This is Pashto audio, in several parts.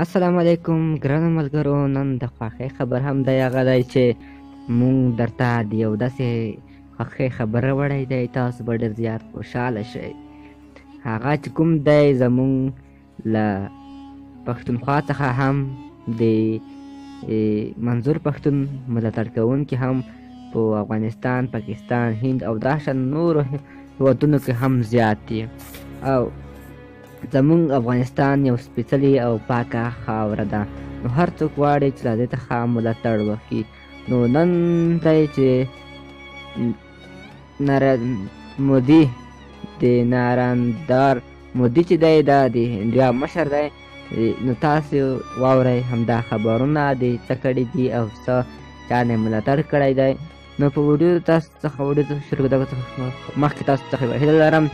السلام علیکم ګرانو ملګرو. نن د خوښۍ خبر هم دی هغه دی چې مونږ درته د یو داسې خوښۍ خبره وړی دی، تاسو به ډېر زیات خوشحاله شئ. هغه چې کوم دی زمونږ له پښتونخوا څخه هم د منظور پښتون ملاتړ کوونکي هم په افغانستان، پاکستان، هند او داشان نورو هېوادونو کې هم زیات دي. او زمونږ افغانستان یو سپېڅلې او پاکه خاوره ده، نو هر څوک غواړي چې د دې څخه ملاتړ وکړي. نو نن دی چې مودي د نارندر مودي چې دی دا د انډیا مشر دی، نو تاسو واورئ همدا خبرونه د څه کړي دي او څه چا نه ملاتړ کړی دی. نو په ویډیو تاسو څخه ویډیو شروع کېدو مخکې تاسو څخه هیله لرم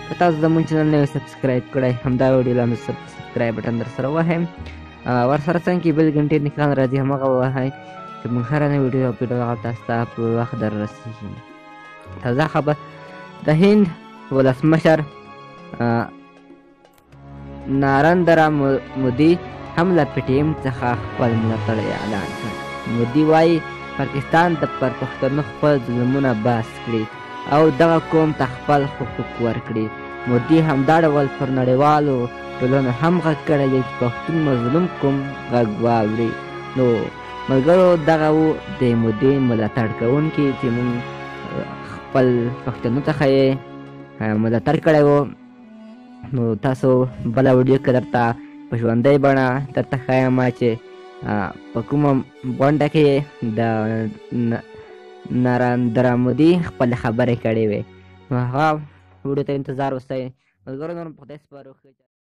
که تاسو زموږ چینل نه سبسکرایب کړئ، همدا ویډیو لاندې سبسکرایب بټن در سره ووهئ، ورسره څنګ کې بل ګنټې نښان راځي همغه ووهئ چې موږ هره نوې ویډیو اپلوډ هغه تاسو ته په وخت در رسېږي. تازه خبر د هند ولسمشر نارندرا مودي هم له پی ټي ایم څخه خپل ملاتړ اعلان کړ. مودي وایي پاکستان پر پښتنو خپل ظلمونه بس کړي او دغه قوم ته خپل حقوق ورکړي. مودي همدا ډول پر نړیوالو ټولنو هم غږ کړی دی چې پښتون مظلوم قوم غږ واوري. نو ملګرو دغه و د مودي ملاتړ کوونکي چې موږ خپل پښتنو څخه یې ملاتړ کړی و. نو تاسو بله ویډیو کې درته په ژوندۍ بڼه درته ښیم چې په کومه غونډه کې د نارندرا مودي خپلې خبرې کړې وې. نو هغه ویډیو ته انتظار اوسئ ملګرو. نور په خدای سپارو.